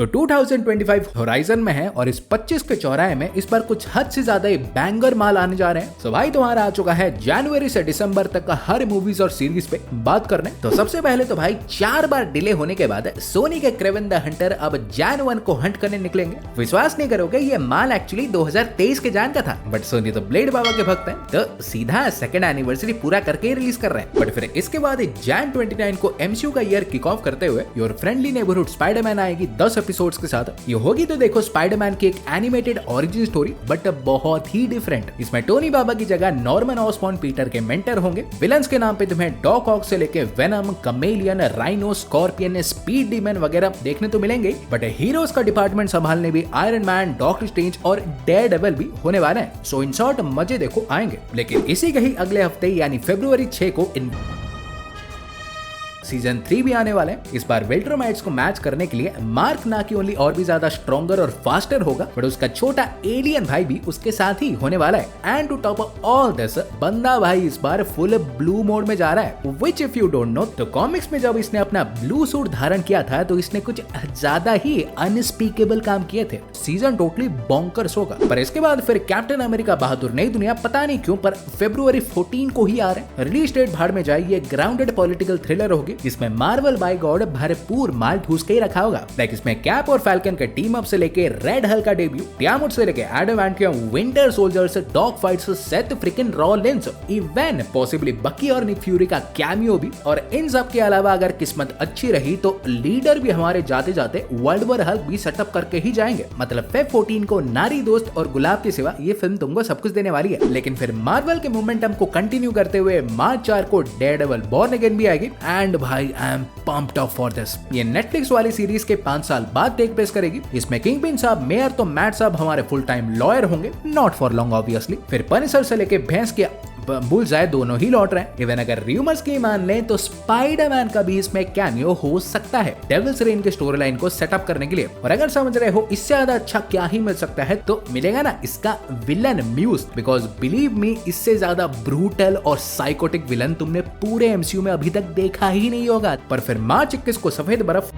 तो 2025 होराइजन में है और इस 25 के चौराहे में इस बार कुछ हद से ज्यादा बैंगर माल आने जा रहे हैं। तो भाई तुम्हारा आ चुका है जनवरी से दिसंबर तक का हर मूवीज और सीरीज पे बात करने। तो सबसे पहले तो भाई 4 बार डिले होने के बाद सोनी के क्रेवन द हंटर अब जैन 1 को हंट करने निकलेंगे। विश्वास नहीं करोगे ये माल एक्चुअली 2023 के जान का था, बट सोनी तो ब्लेड बाबा के भक्त हैं तो सीधा सेकंड एनिवर्सरी पूरा करके ही रिलीज कर रहे हैं। बट फिर इसके बाद जैन 29 को एमसीयू का ईयर किक ऑफ करते हुए योर फ्रेंडली नेबरहुड स्पाइडरमैन आएगी 10 एपिसोड्स के साथ। ये होगी तो देखो स्पाइडरमैन की एक एनिमेटेड ओरिजिन स्टोरी, बट बहुत ही डिफरेंट। इसमें टोनी बाबा की जगह नॉर्मन ऑसबॉर्न पीटर के मेंटर होंगे। विलन्स के नाम पे तुम्हें डॉक ऑक से लेके venom, chameleon, rhino, scorpion, speed demon वगैरह देखने तो मिलेंगे, बट हीरोज का डिपार्टमेंट संभालने भी आयरन मैन, डॉक्टर स्ट्रेंज और डेयरडेविल भी होने वाले हैं। सो इन शॉर्ट मजे देखो आएंगे। लेकिन इसी के ही अगले हफ्ते यानी फरवरी 6 को सीजन 3 भी आने वाले हैं। इस बार विल्ट्रोमाइट्स को मैच करने के लिए मार्क ना की ओनली और भी ज्यादा स्ट्रॉन्गर और फास्टर होगा, बट उसका छोटा एलियन भाई भी उसके साथ ही होने वाला है। And to top all this, बंदा भाई इस बार फुल ब्लू मोड में जा रहा है, which if you don't know तो कॉमिक्स में जब इसने अपना ब्लू सूट धारण किया था तो इसने कुछ ज्यादा ही अनस्पीकेबल काम किए थे। सीजन टोटली बॉन्कर्स होगा। पर इसके बाद फिर कैप्टन अमेरिका बहादुर नई दुनिया पता नहीं क्यों पर फरवरी 14 को ही आ रहे हैं। रिलीज डेट भाड़ में जाए, ये ग्राउंडेड पॉलिटिकल थ्रिलर होगी जिसमें मार्वल बाय गॉड भरपूर माल ठूस के ही रखा होगा। लाइक इसमें कैप और फैल्कन के टीम अप से लेके रेड हल्क का डेब्यू, टियामुट से लेके एडामांटियम, विंटर सोल्जर से dog fights, Seth freaking Rollins, even possibly बकी और निक फ्यूरी का कैमियो भी। और इन सब के अलावा अगर किस्मत अच्छी रही तो लीडर भी हमारे जाते जाते वर्ल्ड वॉर हल्क भी सेटअप करके ही जाएंगे। मतलब फेब 14 को नारी दोस्त और गुलाब के सिवा ये फिल्म तुमको सब कुछ देने वाली है। लेकिन फिर मार्वल के मोमेंटम को कंटिन्यू करते हुए मार्च 4 को डेयरडेविल बॉर्न अगेन भी आएगी। एंड भाई I am pumped up for this। ये नेटफ्लिक्स वाली सीरीज के 5 साल बाद टेक प्लेस करेगी। इसमें किंगपिन साहब, मेयर तो मैट साहब हमारे फुल टाइम लॉयर होंगे, नॉट फॉर लॉन्ग ऑब्वियसली। फिर पनिशर से लेके भैंस के बुलजाय दोनों ही लौट रहे हैं। इवन अगर रूमर्स की मान लें तो स्पाइडरमैन का भी इसमें कैमियो हो सकता है डेविल्स रेन के स्टोरी लाइन को सेटअप करने के लिए। और अगर समझ रहे हो इससे ज्यादा अच्छा क्या ही मिल सकता है तो मिलेगा ना इसका विलन म्यूज, बिकॉज बिलीव मी इससे ज्यादा ब्रूटल और साइकोटिक विलन तुमने पूरे एमसीयू में अभी तक देखा ही नहीं होगा। पर फिर मार्च 21 को सफेद बर्फ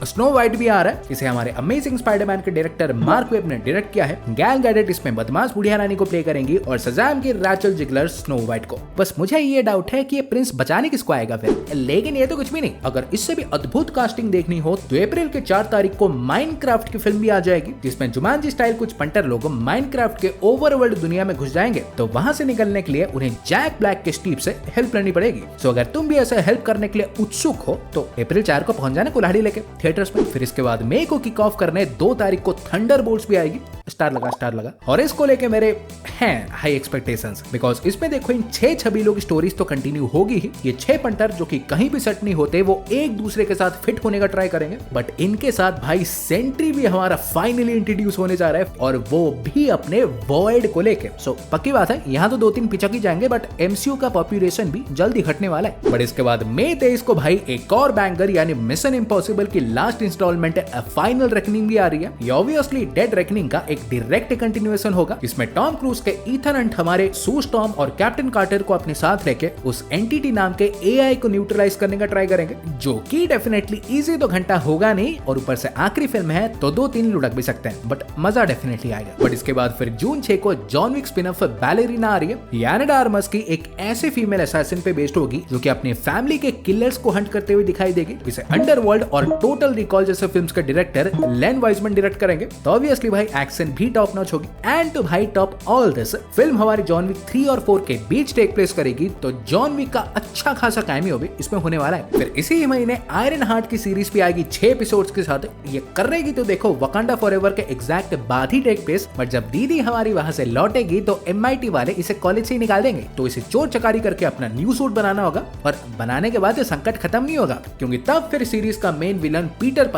स्नो वाइट भी आ रहा है। इसे हमारे अमेजिंग स्पाइडरमैन के डायरेक्टर मार्क वेब ने डायरेक्ट किया है। गैल गैडेट इसमें बदमाश बुढ़िया रानी को प्ले करेंगी और शज़ाम की रैचल जिगलर स्नो वाइट को। बस मुझे ये डाउट है कि ये प्रिंस बचाने किसको आएगा फिर, लेकिन ये तो कुछ भी नहीं। अगर इससे भी अद्भुत कास्टिंग देखनी हो तो अप्रैल के 4 तारीख को माइनक्राफ्ट की फिल्म भी आ जाएगी, जिसमें जुमानजी स्टाइल कुछ पंटर लोग माइनक्राफ्ट के ओवरवर्ल्ड दुनिया में घुस जाएंगे। तो वहां से निकलने के लिए उन्हें जैक ब्लैक के स्टीव से हेल्प लेनी पड़ेगी। सो अगर तुम भी ऐसा हेल्प करने के लिए उत्सुक हो तो अप्रैल 4 को पहुंच जाना कुल्हाड़ी लेके थिएटर्स में। फिर इसके बाद मई को किक ऑफ करने 2 तारीख को थंडरबोल्ट्स भी आएगी। स्टार लगा और इसको लेके मेरे हैं हाई एक्सपेक्टेशंस, बिकॉज इसमें देखो इन 6 छबीलों की स्टोरीज तो कंटिन्यू होगी ही। ये 6 पंटर जो कि कहीं भी सेट नहीं होते वो एक दूसरे के साथ फिट होने का ट्राई करेंगे, बट इनके साथ भाई सेंट्री भी हमारा फाइनली इंट्रोड्यूस होने जा रहा है और वो भी अपने वॉइड को लेके। सो पक्की बात है यहाँ तो 2-3 पिचक ही जाएंगे, बट एमसीयू का पॉपुलेशन भी जल्दी घटने वाला है। बट इसके बाद मई 23 को भाई एक और बैंगर यानी मिशन इम्पॉसिबल की लास्ट इंस्टॉलमेंट फाइनल रेकनिंग भी आ रही है। ये ऑब्वियसली डेड रेकनिंग का एक डायरेक्ट कंटिन्यूएशन होगा। इसमें टॉम क्रूज के ईथन हंट हमारे सू स्टॉर्म और कैप्टन कार्टर को अपने साथ लेके उस एंटिटी नाम के एआई को न्यूट्रलाइज करने का ट्राई करेंगे, जो कि डेफिनेटली इजी तो घंटा होगा नहीं, और ऊपर से आखिरी फिल्म है तो 2-3 लुढ़क भी सकते हैं, बट मजा डेफिनेटली आएगा। बट इसके बाद फिर जून 6 को John Wick spin off Ballerina आ रही है। याना डे आर्मस की एक ऐसे फीमेल असैसिन पे बेस्ड होगी जो कि अपने फैमिली के किलर्स को हंट करते हुए दिखाई देगी। इसे अंडरवर्ल्ड और टोटल रिकॉल जैसे फिल्म्स के डायरेक्टर लेन वाइजमैन डायरेक्ट करेंगे। तो ऑब्वियसली भाई एक्शन भी टॉप नॉच होगी। एंड टू भाई टॉप ऑल दिस, फिल्म हमारे जॉन विक 3 और 4 के बीच टेक प्लेस करेगी, तो जॉन विक का अच्छा खासा कैमियो भी इसमें होने वाला है। फिर इसी महीने आयरन हार्ट की सीरीज भी आएगी 6 एपिसोड्स के साथ। ये करेगी तो देखो वकांडा फॉरएवर के एग्जैक्ट बाद ही टेक प्लेस, बट जब दीदी हमारी वहां से लौटेगी तो एमआईटी वाले इसे कॉलेज से ही निकाल देंगे। तो इसे चोर चकारी करके अपना न्यू सूट बनाना होगा, और बनाने के बाद संकट खत्म नहीं होगा, क्योंकि तब फिर सीरीज का main villain Peter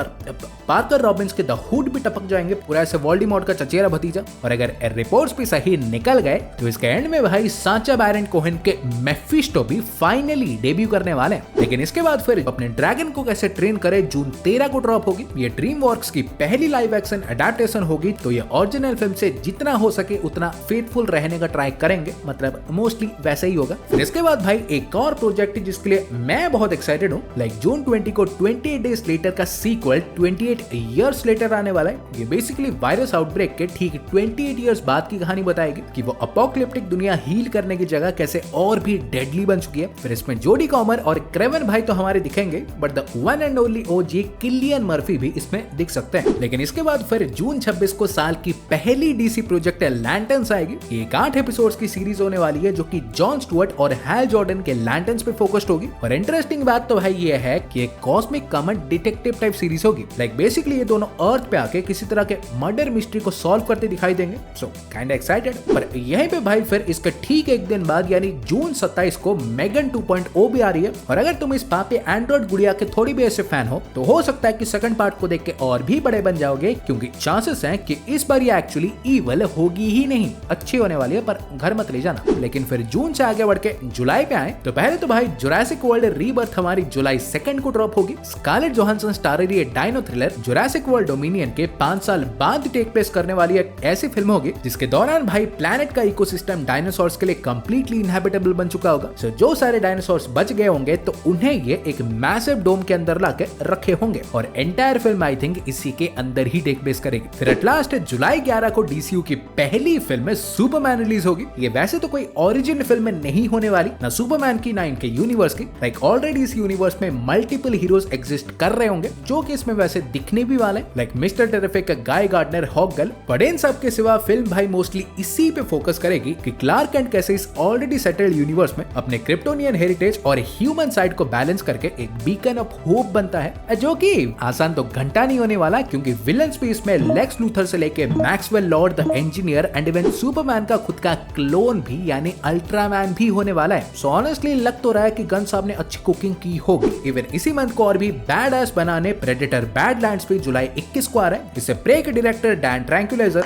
Parker Robins के द हुड भी टपक जाएंगे। पूरा ऐसे वोल्डेमॉर्ट का चचेरा भतीजा। और अगर रिपोर्ट्स भी सही निकल गए तो इसके एंड में भाई साचा बैरन कोहेन के मेफिस्टो भी फाइनली डेब्यू करने वाले हैं। लेकिन इसके बाद फिर अपने ड्रैगन को कैसे ट्रेन करे जून 13 को ड्रॉप होगी। ये ड्रीम वर्क्स की पहली लाइव एक्शन अडेप्टेशन होगी, तो ये ओरिजिनल फिल्म से जितना हो सके उतना फेथफुल रहने का ट्राई करेंगे, मतलब मोस्टली वैसे ही होगा। फिर इसके बाद भाई एक और प्रोजेक्ट जिसके लिए मैं बहुत एक्साइटेड हूँ, लाइक जून 20 को 28 डेज लेटर का सीक्वल 28 इयर्स लेटर आने वाला है। ये बेसिकली वायरस आउटब्रेक के ठीक 28 इयर्स बाद की कहानी बताएगी कि वो अपोकलिप्टिक दुनिया हील करने की जगह कैसे और भी डेडली बन चुकी है। फिर इसमें जोडी कॉमर और क्रेवन भाई तो हमारे दिखेंगे, but the one and only OG Cillian Murphy भी इसमें दिख सकते हैं। लेकिन इसके बाद फिर जून 26 को साल की पहली डीसी प्रोजेक्ट लैंटर्न्स आएगी। ये 8 एपिसोड्स की सीरीज होने वाली है जो कि जॉन स्टुअर्ट और हैल जॉर्डन के लैंटर्न्स पे फोकस्ड होगी। और इंटरेस्टिंग बात तो भाई ये है कि एक cosmic comedy detective type series होगी। लाइक बेसिकली ये दोनों अर्थ पे आके किसी तरह के मर्डर मिस्ट्री को सॉल्व करते दिखाई देंगे। So kind excited. पर यहीं पे भाई फिर इसके ठीक एक दिन बाद यानी जून 27 को मेगन 2.0 भी आ रही है। और अगर तुम इस पापे एंड्रॉइड गुड़िया के थोड़ी भी ऐसे फैन हो तो हो सकता है कि सेकंड पार्ट को देख के और भी बड़े बन जाओगे, क्योंकि चांसेस हैं कि इस बार ये एक्चुअली ईवल होगी ही नहीं, अच्छी होने वाली है, पर घर मत ले जाना। लेकिन फिर जून से आगे बढ़ के जुलाई पे आए तो पहले तो भाई जुरासिक वर्ल्ड रीबर्थ हमारी जुलाई 2 को ड्रॉप होगी। स्कारलेट जोहानसन स्टार रही है dino thriller Jurassic World Dominion के 5 साल बाद टेक प्लेस करने वाली एक ऐसी फिल्म होगी जिसके दौरान भाई प्लैनेट का इकोसिस्टम डायनासोर्स के लिए कंप्लीटली इनहैबिटेबल बन चुका होगा। सो जो सारे डायनासोर्स बच गए होंगे तो उन्हें ये एक मैसिव डोम के अंदर लाके रखे होंगे और एंटायर फिल्म आई थिंक इसी के अंदर ही टेक प्लेस करेगी। फिर एट लास्ट जुलाई 11 को डीसीयू की पहली फिल्म सुपरमैन रिलीज होगी। ये वैसे तो कोई ओरिजिन फिल्म नहीं होने वाली, ना सुपरमैन की ना इनके यूनिवर्स की। लाइक ऑलरेडी इस यूनिवर्स में मल्टीपल हीरोज एग्जिस्ट कर रहे होंगे जो कि इसमें वैसे दिखने भी वाले, लाइक मिस्टर टेरिफिक, गाय गार्डनर, हॉकगर्ल। पर इन सब के सिवा फिल्म भाई मोस्टली इसी पे फोकस करेगी कि क्लार्क कैंट कैसे इस ऑलरेडी सेटल्ड यूनिवर्स में अपने क्रिप्टोनियन हेरिटेज और ह्यूमन साइड को बैलेंस करके एक बीकन ऑफ होप बनता है, जो कि आसान तो घंटा नहीं होने वाला, क्योंकि विलन्स भी इसमें लेक्स लूथर से लेके Maxwell Lord the engineer and even Superman का खुद का क्लोन भी यानी अल्ट्रामैन भी होने वाला है। सो ऑनेस्टली लग तो रहा है कि गन साहब ने अच्छी कुकिंग की होगी। इवन इसी मंथ को और भी बैड एस बनाने प्रेडेटर बैडलैंड्स भी जुलाई 21 को आ रहा है। इसे प्रे के डायरेक्टर डैन ट्रैंक्विलाइजर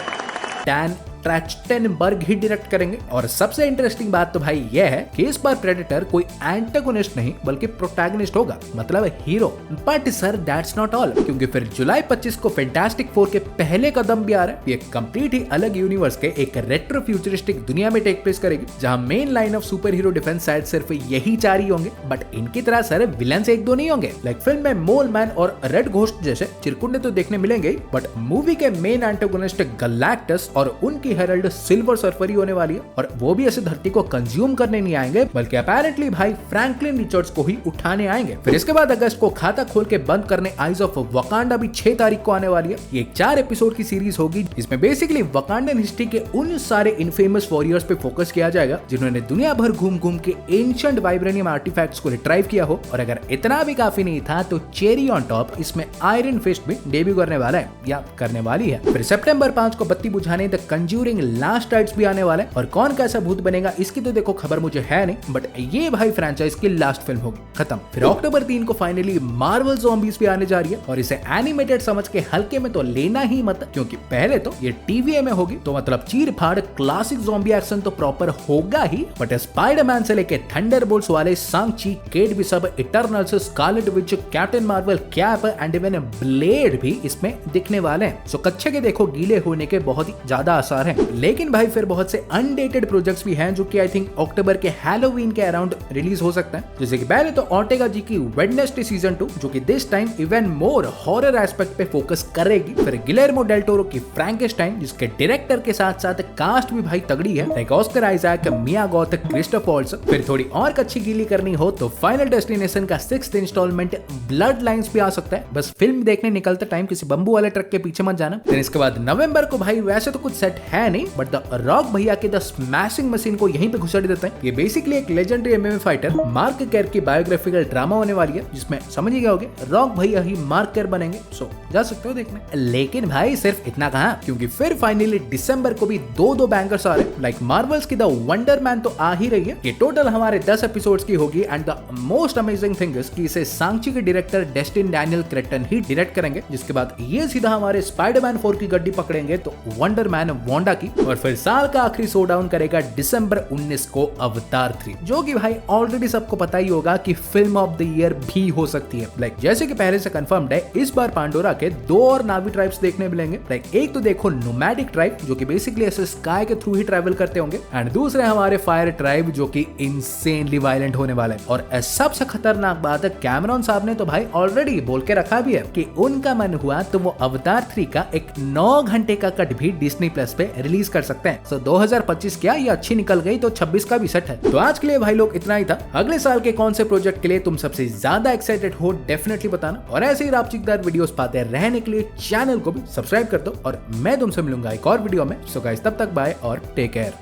डैन ट्रैचटेनबर्ग ही डायरेक्ट करेंगे। और सबसे इंटरेस्टिंग बात तो भाई यह है कि इस बार प्रेडेटर कोई एंटागोनिस्ट नहीं बल्कि प्रोटैगनिस्ट होगा, मतलब hero. But sir that's not all, क्योंकि फिर जुलाई 25 को फैंटास्टिक 4 के पहले कदम भी आ रहा है। ये कंप्लीट ही अलग यूनिवर्स के एक रेट्रो फ्यूचरिस्टिक दुनिया में टेक प्लेस करेगी, जहां main line of super hero defence side सिर्फ यही 4 ही होंगे। बट इनकी तरह सर विलन से 1-2 नहीं होंगे। लाइक फिल्म में मोल मैन और रेड घोस्ट जैसे चिरकुंडे तो देखने मिलेंगे, बट मूवी के मेन एंटागोनिस्ट गैलेक्टस और उनकी हेरल्ड सिल्वर सर्फरी होने वाली है। और वो भी ऐसे धरती को कंज्यूम करने नहीं आएंगे, बल्कि अपेरेंटली भाई फ्रैंकलिन रिचर्ड्स को ही उठाने आएंगे। फिर इसके बाद अगस्त को खाता खोल के बंद करने आइज ऑफ वकांडा भी 6 तारीख को आने वाली है। ये एक 4 एपिसोड की सीरीज होगी जिसमें बेसिकली वकांडन हिस्ट्री के उन सारे इनफेमस वॉरियर्स पे फोकस किया जाएगा जिन्होंने दुनिया भर घूम घूम के एंशिएंट वाइब्रेनियम आर्टिफैक्ट्स को रिट्राइव किया हो। और अगर इतना भी काफी नहीं था तो चेरी ऑन टॉप इसमें आयरन फिस्ट भी डेब्यू करने वाला है या करने वाली है। फिर सितंबर 5 को बत्ती बुझाने द कंज्यूरिंग लास्ट राइट्स भी आने वाला है। और कौन कैसा भूत बनेगा इसकी तो देखो खबर मुझे है नहीं, बट ये भाई फ्रेंचाइज की लास्ट फिल्म होगी, खत्म। फिर अक्टूबर 3 को फाइनली मार्वल ज़ॉम्बीज भी आने जा रही है। और इसे एनिमेटेड समझ के हल्के में तो लेना ही मत, क्योंकि पहले तो ये टीवीए में होगी, तो मतलब चीर फाड़ क्लासिक ज़ॉम्बी एक्शन तो प्रॉपर होगा ही, बट स्पाइडरमैन से लेके थंडरबोल्ट्स वाले Shang Chi, Kate Bishop, Eternals, Scarlet Witch, Captain Marvel, Cap and even Blade भी इसमें दिखने वाले हैं। सो कच्चे के देखो गीले होने के बहुत ही ज्यादा आसार हैं। लेकिन भाई फिर बहुत से अनडेटेड प्रोजेक्ट्स भी हैं जो कि आई थिंक अक्टूबर के हैलोवीन के अराउंड रिलीज हो सकता है। जैसे कि पहले तो ऑर्टेगा जी की वेडनेसडे सीजन 2 जो कि this time even more horror aspect पे फोकस करेगी। फिर गिलेर्मो डेल टोरो की फ्रैंकेस्टाइन जिसके डायरेक्टर के साथ साथ कास्ट भी भाई तगड़ी है, लाइक ऑस्कर आइजैक, मिया गॉथ, क्रिस्टोफर वॉल्ट्ज। फिर थोड़ी और कच्ची गीली करनी हो तो फाइनल डेस्टिनेशन का 6th इंस्टॉलमेंट ब्लड लाइन्स भी आ सकता है। बस फिल्म देखने निकलते टाइम किसी बम्बू वाले ट्रक के पीछे मत जाना। फिर इसके बाद नवंबर को भाई वैसे तो कुछ सेट है है नहीं, बट द रॉक भैया के द स्मैशिंग मशीन को यहीं पे घुसेड़ देते हैं। ये बेसिकली एक लेजेंडरी एमएमए फाइटर मार्क केर की बायोग्राफिकल ड्रामा होने वाली है, जिसमें समझ ही गए होगे रॉक भैया ही मार्क केर बनेंगे। सो जा सकते हो देखने। लेकिन भाई सिर्फ इतना कहां, क्योंकि फिर फाइनली दिसंबर को भी दो बैंकर्स आ रहे। लाइक मार्वल्स की द वंडर मैन तो आ ही रही है, ये टोटल हमारे 10 एपिसोड्स की होगी। And the most amazing thing is कि इसे सांची के डायरेक्टर डेस्टिन डैनियल क्रेटन ही डायरेक्ट करेंगे, जिसके बाद ये सीधा हमारे स्पाइडरमैन 4 की गड्डी पकड़ेंगे तो वंडर मैन वांडा की, और फिर साल का आखिरी शो डाउन करेगा दिसंबर 19 को अवतार 3, जो कि भाई ऑलरेडी सबको पता ही होगा कि फिल्म ऑफ द ईयर भी हो सकती है। लाइक जैसे कि पहले से कंफर्म्ड है, इस बार पांडोरा के 2 और नावी ट्राइब्स देखने मिलेंगे। लाइक एक तो देखो नोमैडिक ट्राइब, जो कि बेसिकली ऐसे स्काई के थ्रू ही ट्रैवल करते होंगे, एंड दूसरे हमारे फायर ट्राइब, जो कि इनसेनली वायलेंट होने वाले हैं। और सबसे खतरनाक बात है, कैमरॉन साहब ने तो भाई ऑलरेडी बोल के रखा भी है कि उनका मन हुआ तो वो अवतार 3 का एक 9 घंटे का कट भी डिज्नी प्लस पे रिलीज कर सकते हैं। सो 2025 क्या ये अच्छी निकल गई तो 26 का भी सेट है। तो आज के लिए भाई लोग इतना ही था। अगले साल के कौन से प्रोजेक्ट के लिए तुम सबसे ज्यादा एक्साइटेड हो डेफिनेटली बताना, और ऐसे ही रापचिकदार वीडियोस पाते रहने के लिए चैनल को भी सब्सक्राइब कर दो, और मैं तुमसे मिलूंगा एक और वीडियो में। सो गाइस तब तक बाय और टेक केयर।